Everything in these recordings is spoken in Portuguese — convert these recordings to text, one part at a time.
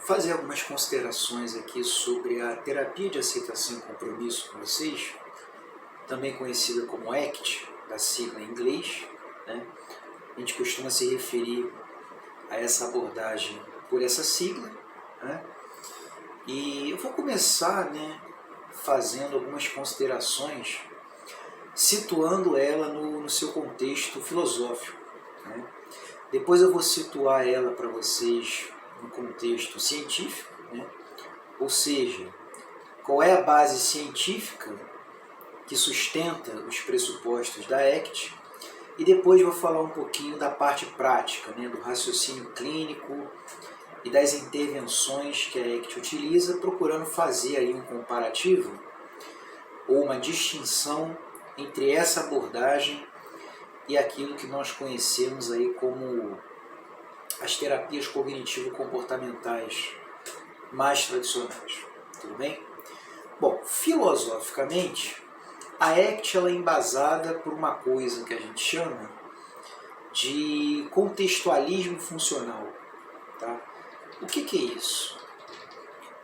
fazer algumas considerações aqui sobre a terapia de aceitação e compromisso com vocês, também conhecida como ACT, da sigla em inglês, né? A gente costuma se referir a essa abordagem por essa sigla, né? E eu vou começar, né, fazendo algumas considerações, situando ela no seu contexto filosófico, né? Depois eu vou situar ela para vocês no contexto científico, né? Ou seja, qual é a base científica que sustenta os pressupostos da ACT, e depois vou falar um pouquinho da parte prática, né, do raciocínio clínico e das intervenções que a ACT utiliza, procurando fazer aí um comparativo ou uma distinção entre essa abordagem e aquilo que nós conhecemos aí como as terapias cognitivo-comportamentais mais tradicionais. Tudo bem? Bom, filosoficamente, a ACT ela é embasada por uma coisa que a gente chama de contextualismo funcional. Tá? O que é isso?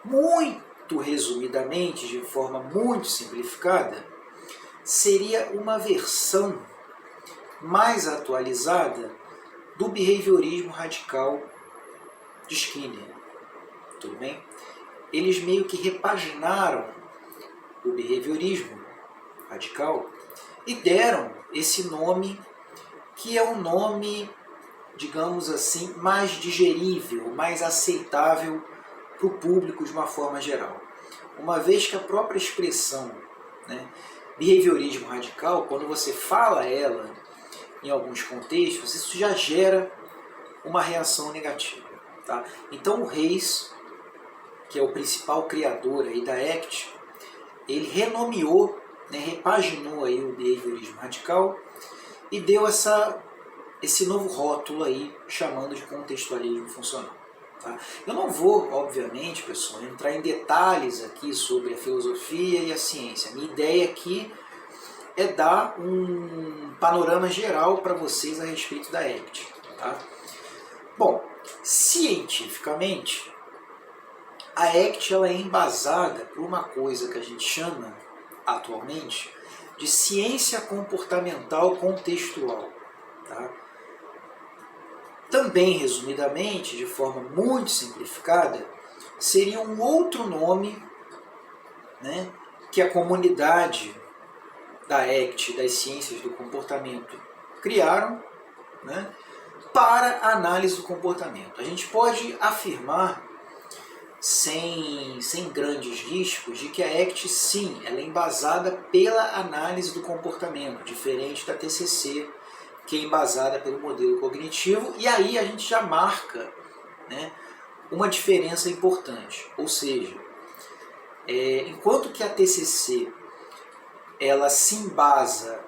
Muito resumidamente, de forma muito simplificada, seria uma versão mais atualizada do behaviorismo radical de Skinner. Tudo bem? Eles meio que repaginaram o behaviorismo radical e deram esse nome, que é um nome, digamos assim, mais digerível, mais aceitável para o público de uma forma geral. Uma vez que a própria expressão, né, behaviorismo radical, quando você fala ela em alguns contextos, isso já gera uma reação negativa. Tá? Então o Reis, que é o principal criador aí da ACT, ele renomeou, né, repaginou aí o behaviorismo radical e deu esse novo rótulo aí, chamando de contextualismo funcional. Tá? Eu não vou, obviamente, pessoal, entrar em detalhes aqui sobre a filosofia e a ciência. A minha ideia aqui é dar um panorama geral para vocês a respeito da ACT. Tá? Bom, cientificamente, a ACT ela é embasada por uma coisa que a gente chama, atualmente, de ciência comportamental contextual. Tá? Também, resumidamente, de forma muito simplificada, seria um outro nome, né, que a comunidade da ACT, das ciências do comportamento, criaram, né, para a análise do comportamento. A gente pode afirmar, sem grandes riscos, de que a ACT, sim, ela é embasada pela análise do comportamento, diferente da TCC, que é embasada pelo modelo cognitivo, e aí a gente já marca, né, uma diferença importante. Ou seja, enquanto que a TCC ela se embasa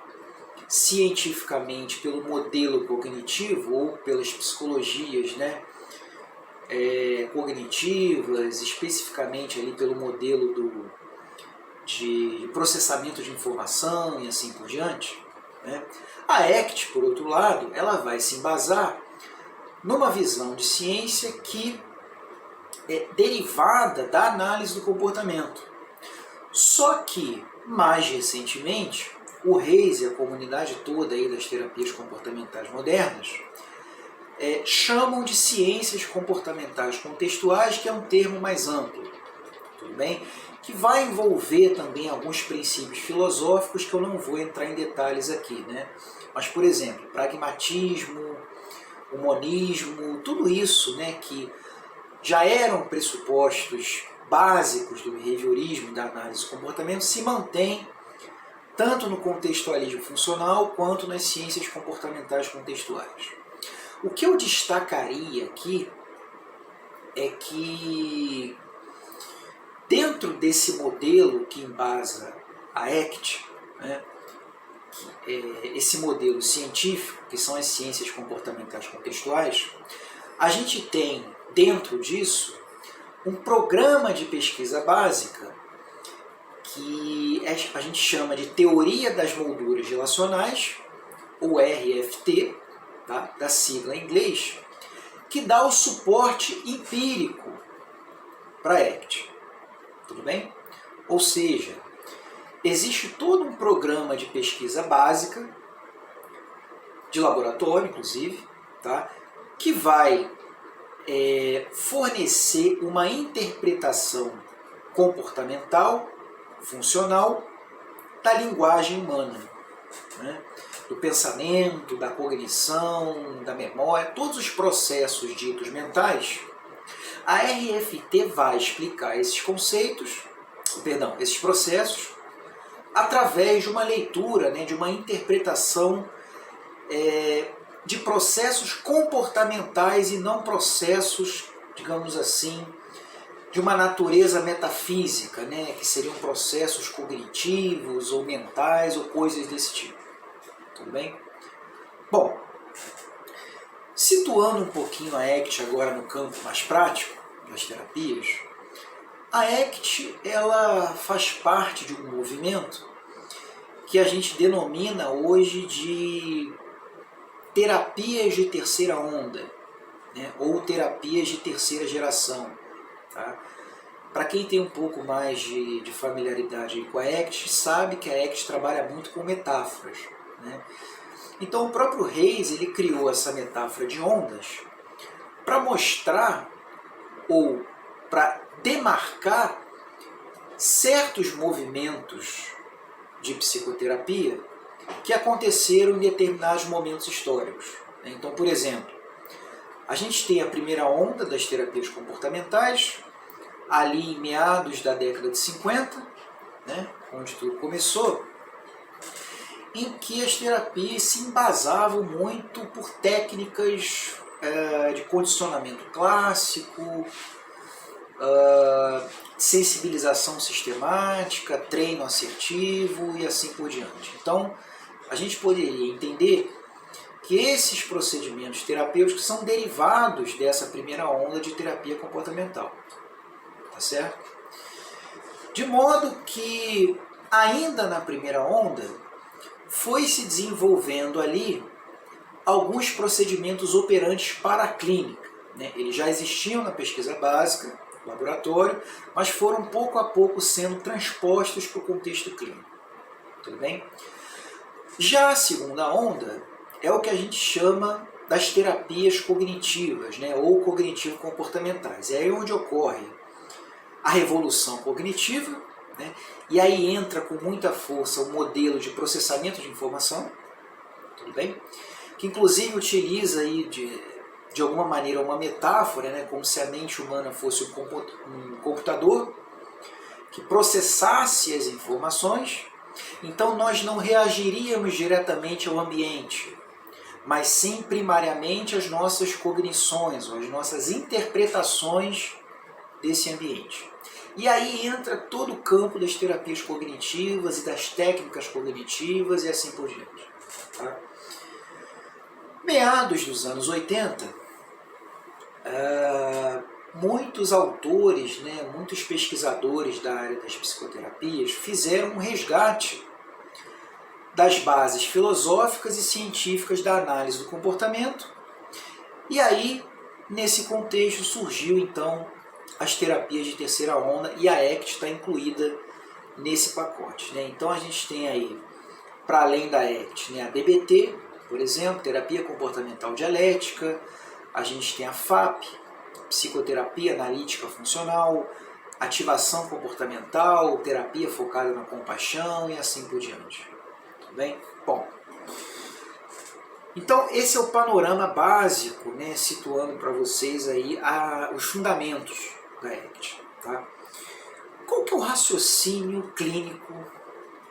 cientificamente pelo modelo cognitivo ou pelas psicologias, né, cognitivas, especificamente ali pelo modelo de processamento de informação e assim por diante, né, a ACT, por outro lado, ela vai se embasar numa visão de ciência que é derivada da análise do comportamento. Só que, mais recentemente, o Reis e a comunidade toda aí das terapias comportamentais modernas chamam de ciências comportamentais contextuais, que é um termo mais amplo, tudo bem? Que vai envolver também alguns princípios filosóficos que eu não vou entrar em detalhes aqui, né? Mas, por exemplo, pragmatismo, o monismo, tudo isso, né, que já eram pressupostos básicos do behaviorismo e da análise do comportamento, se mantém tanto no contextualismo funcional quanto nas ciências comportamentais contextuais. O que eu destacaria aqui é que, dentro desse modelo que embasa a ACT, né, esse modelo científico, que são as ciências comportamentais contextuais, a gente tem, dentro disso, um programa de pesquisa básica que a gente chama de Teoria das Molduras Relacionais, ou RFT, tá? Da sigla em inglês, que dá o suporte empírico para ACT. Tudo bem? Ou seja, existe todo um programa de pesquisa básica, de laboratório inclusive, tá? Que vai fornecer uma interpretação comportamental, funcional, da linguagem humana, né? Do pensamento, da cognição, da memória, todos os processos ditos mentais. A RFT vai explicar esses conceitos, esses processos, através de uma leitura, né, de uma interpretação de processos comportamentais e não processos, digamos assim, de uma natureza metafísica, né, que seriam processos cognitivos ou mentais ou coisas desse tipo. Tudo bem? Bom, situando um pouquinho a ACT agora no campo mais prático das terapias, a ACT ela faz parte de um movimento que a gente denomina hoje de terapias de terceira onda, né, ou terapias de terceira geração. Tá? Para quem tem um pouco mais de familiaridade com a ACT, sabe que a ACT trabalha muito com metáforas, né? Então o próprio Reis ele criou essa metáfora de ondas para mostrar ou para demarcar certos movimentos de psicoterapia que aconteceram em determinados momentos históricos. Então, por exemplo, a gente tem a primeira onda das terapias comportamentais, ali em meados da década de 50, né, onde tudo começou, em que as terapias se embasavam muito por técnicas de condicionamento clássico, sensibilização sistemática, treino assertivo e assim por diante. Então, a gente poderia entender que esses procedimentos terapêuticos são derivados dessa primeira onda de terapia comportamental. Tá certo? De modo que, ainda na primeira onda, foi se desenvolvendo ali alguns procedimentos operantes para a clínica, né? Eles já existiam na pesquisa básica, no laboratório, mas foram pouco a pouco sendo transpostos para o contexto clínico. Tudo bem? Já a segunda onda é o que a gente chama das terapias cognitivas, né? Ou cognitivo-comportamentais. É aí onde ocorre a revolução cognitiva, né? E aí entra com muita força o modelo de processamento de informação, tudo bem? Que inclusive utiliza aí de alguma maneira uma metáfora, né? Como se a mente humana fosse um computador que processasse as informações. Então nós não reagiríamos diretamente ao ambiente, mas sim primariamente às nossas cognições, ou às nossas interpretações desse ambiente. E aí entra todo o campo das terapias cognitivas e das técnicas cognitivas e assim por diante. Tá? Meados dos anos 80, muitos autores, né, muitos pesquisadores da área das psicoterapias fizeram um resgate das bases filosóficas e científicas da análise do comportamento. E aí, nesse contexto, surgiu então as terapias de terceira onda e a ACT está incluída nesse pacote, né? Então a gente tem aí, para além da ACT, né, a DBT, por exemplo, terapia comportamental dialética, a gente tem a FAP, psicoterapia analítica funcional, ativação comportamental, terapia focada na compaixão e assim por diante. Tudo bem? Bom, então esse é o panorama básico, né, situando para vocês aí os fundamentos da ACT. Tá? Qual que é o raciocínio clínico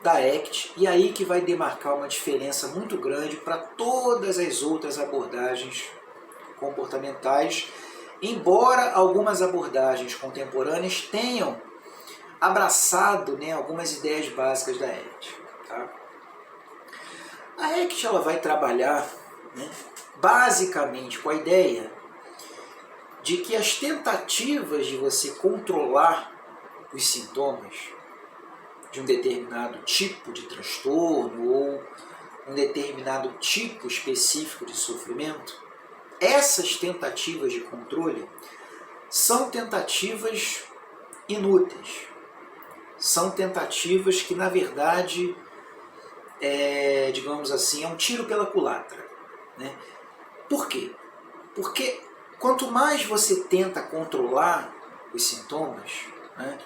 da ACT? E aí que vai demarcar uma diferença muito grande para todas as outras abordagens comportamentais, embora algumas abordagens contemporâneas tenham abraçado, né, algumas ideias básicas da ACT. Tá? A ACT ela vai trabalhar, né, basicamente com a ideia de que as tentativas de você controlar os sintomas de um determinado tipo de transtorno ou um determinado tipo específico de sofrimento, essas tentativas de controle são tentativas inúteis. São tentativas que, na verdade, digamos assim, é um tiro pela culatra, né? Por quê? Porque quanto mais você tenta controlar os sintomas, né?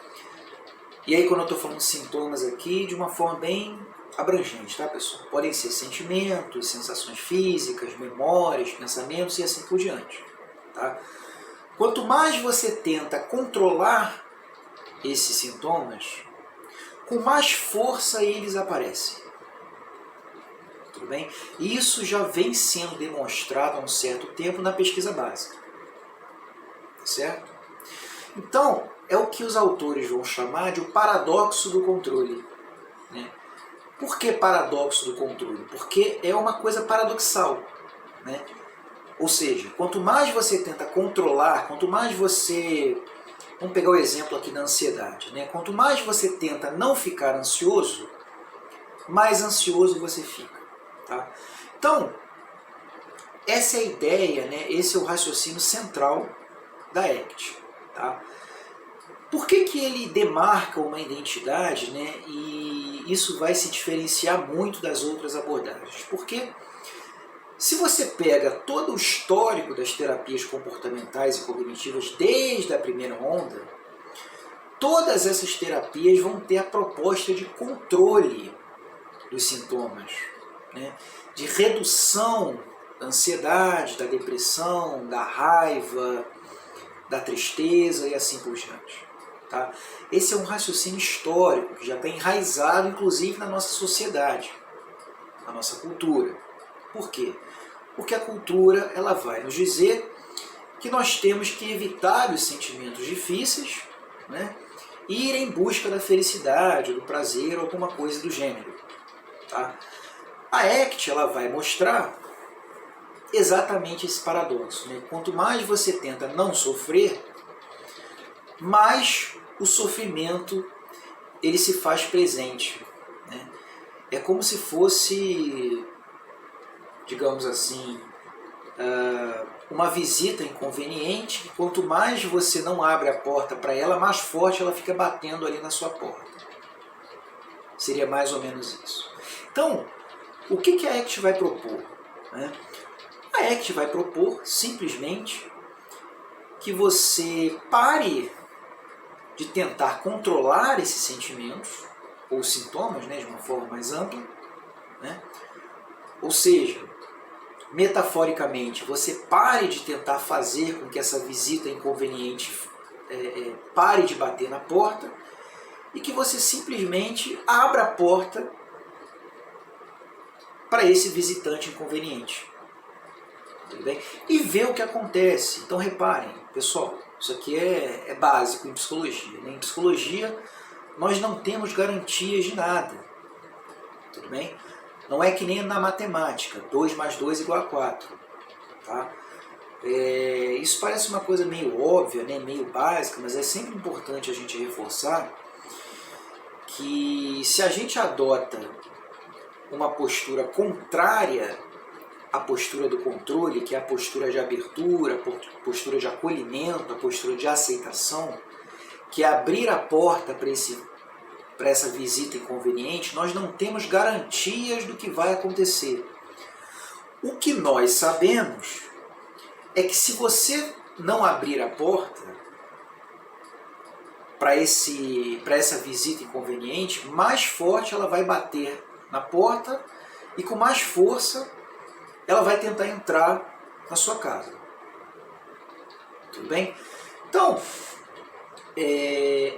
E aí quando eu estou falando de sintomas aqui, de uma forma bem abrangente, tá, pessoal? Podem ser sentimentos, sensações físicas, memórias, pensamentos e assim por diante, tá? Quanto mais você tenta controlar esses sintomas, com mais força eles aparecem. Tudo bem? Isso já vem sendo demonstrado há um certo tempo na pesquisa básica. Certo? Então, é o que os autores vão chamar de o paradoxo do controle. Né? Por que paradoxo do controle? Porque é uma coisa paradoxal. Né? Ou seja, quanto mais você tenta controlar, quanto mais você... Vamos pegar o exemplo aqui da ansiedade. Né? Quanto mais você tenta não ficar ansioso, mais ansioso você fica. Tá? Então, essa é a ideia, né? Esse é o raciocínio central da ACT. Tá? Por que ele demarca uma identidade, né? E isso vai se diferenciar muito das outras abordagens? Porque se você pega todo o histórico das terapias comportamentais e cognitivas desde a primeira onda, todas essas terapias vão ter a proposta de controle dos sintomas, né? De redução da ansiedade, da depressão, da raiva, da tristeza e assim por diante. Tá? Esse é um raciocínio histórico que já está enraizado, inclusive, na nossa sociedade, na nossa cultura. Por quê? Porque a cultura ela vai nos dizer que nós temos que evitar os sentimentos difíceis, né? E ir em busca da felicidade, do prazer ou alguma coisa do gênero. Tá? A ACT ela vai mostrar exatamente esse paradoxo. Né? Quanto mais você tenta não sofrer, mais o sofrimento ele se faz presente. Né? É como se fosse, digamos assim, uma visita inconveniente, que quanto mais você não abre a porta para ela, mais forte ela fica batendo ali na sua porta. Seria mais ou menos isso. Então, o que a ACT vai propor? Né? A ACT vai propor simplesmente que você pare de tentar controlar esses sentimentos ou sintomas, né, de uma forma mais ampla, né? Ou seja, metaforicamente, você pare de tentar fazer com que essa visita inconveniente pare de bater na porta e que você simplesmente abra a porta para esse visitante inconveniente. Tudo bem? E vê o que acontece. Então reparem, pessoal, isso aqui é básico em psicologia. Né? Em psicologia, nós não temos garantias de nada. Tudo bem? Não é que nem na matemática, 2 mais 2 igual a 4. Tá? Isso parece uma coisa meio óbvia, né? Meio básica, mas é sempre importante a gente reforçar que se a gente adota uma postura contrária à postura do controle, que é a postura de abertura, a postura de acolhimento, a postura de aceitação, que é abrir a porta para essa visita inconveniente, nós não temos garantias do que vai acontecer. O que nós sabemos é que se você não abrir a porta para essa visita inconveniente, mais forte ela vai bater na porta e com mais força ela vai tentar entrar na sua casa. Tudo bem? Então,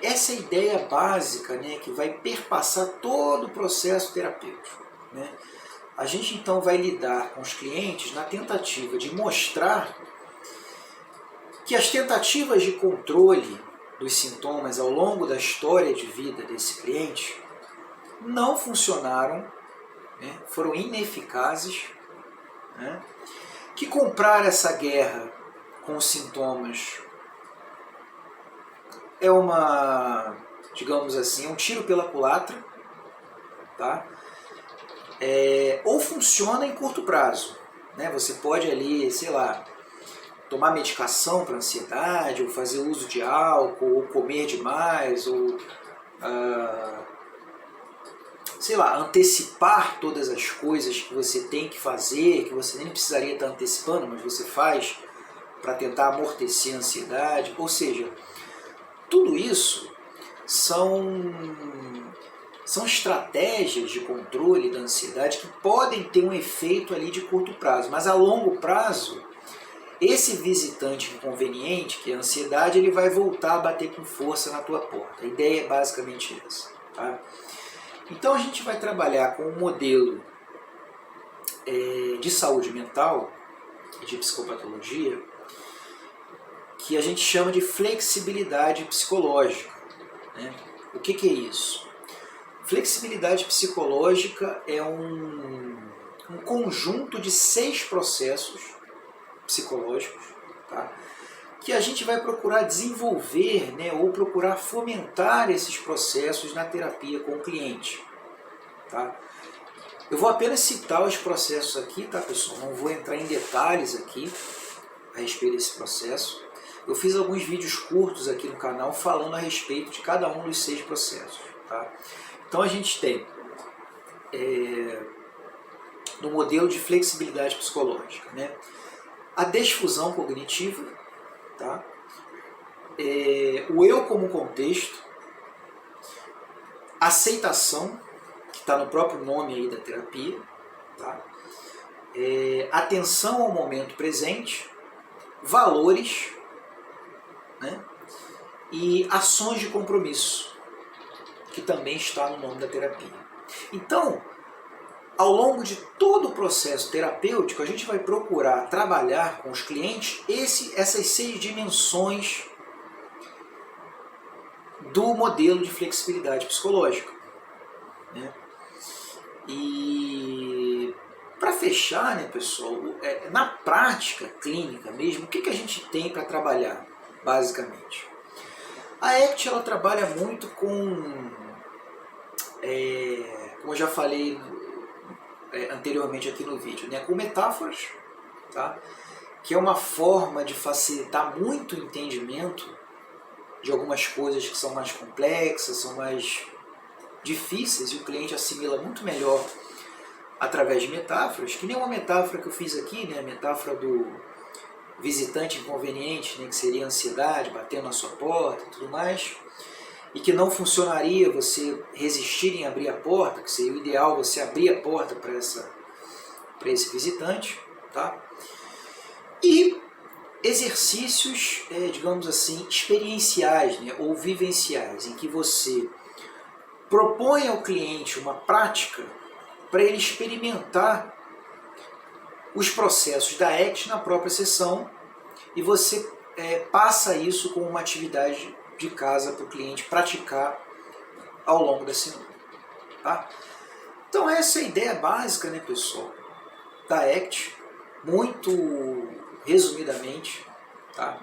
essa é a ideia básica, né, que vai perpassar todo o processo terapêutico. Né? A gente então vai lidar com os clientes na tentativa de mostrar que as tentativas de controle dos sintomas ao longo da história de vida desse cliente não funcionaram, né, foram ineficazes, né, que comprar essa guerra com os sintomas é digamos assim, um tiro pela culatra, tá? Ou funciona em curto prazo, né? Você pode ali, sei lá, tomar medicação para ansiedade, ou fazer uso de álcool, ou comer demais, ou sei lá, antecipar todas as coisas que você tem que fazer, que você nem precisaria estar antecipando, mas você faz para tentar amortecer a ansiedade. Ou seja, tudo isso são estratégias de controle da ansiedade que podem ter um efeito ali de curto prazo, mas a longo prazo, esse visitante inconveniente, que é a ansiedade, ele vai voltar a bater com força na tua porta. A ideia é basicamente essa. Tá? Então a gente vai trabalhar com um modelo de saúde mental e de psicopatologia que a gente chama de flexibilidade psicológica. Né? O que é isso? Flexibilidade psicológica é um conjunto de 6 processos psicológicos, tá? Que a gente vai procurar desenvolver, né, ou procurar fomentar esses processos na terapia com o cliente. Tá? Eu vou apenas citar os processos aqui, tá, pessoal? Não vou entrar em detalhes aqui a respeito desse processo. Eu fiz alguns vídeos curtos aqui no canal falando a respeito de cada um dos 6 processos. Tá? Então a gente tem, no modelo de flexibilidade psicológica, né, a desfusão cognitiva, tá? O eu como contexto, aceitação, que está no próprio nome aí da terapia, tá? Atenção ao momento presente, valores, né? E ações de compromisso, que também está no nome da terapia. Então, ao longo de todo o processo terapêutico, a gente vai procurar trabalhar com os clientes essas 6 dimensões do modelo de flexibilidade psicológica. Né? E para fechar, né, pessoal, na prática clínica mesmo, o que a gente tem para trabalhar, basicamente? A ACT ela trabalha muito com, como eu já falei anteriormente aqui no vídeo, né, com metáforas, tá? Que é uma forma de facilitar muito o entendimento de algumas coisas que são mais complexas, são mais difíceis, e o cliente assimila muito melhor através de metáforas, que nem uma metáfora que eu fiz aqui, né, a metáfora do visitante inconveniente, né, que seria a ansiedade batendo na sua porta e tudo mais, e que não funcionaria você resistir em abrir a porta, que seria o ideal você abrir a porta para esse visitante, tá? E exercícios, digamos assim, experienciais, né, ou vivenciais, em que você propõe ao cliente uma prática para ele experimentar os processos da ACT na própria sessão, e você passa isso como uma atividade de casa para o cliente praticar ao longo da semana. Tá? Então essa é a ideia básica, né, pessoal, da ACT, muito resumidamente. Tá?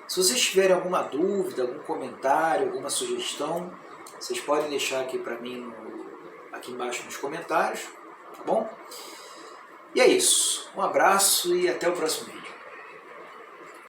Se vocês tiverem alguma dúvida, algum comentário, alguma sugestão, vocês podem deixar aqui para mim aqui embaixo nos comentários, tá bom? E é isso. Um abraço e até o próximo vídeo.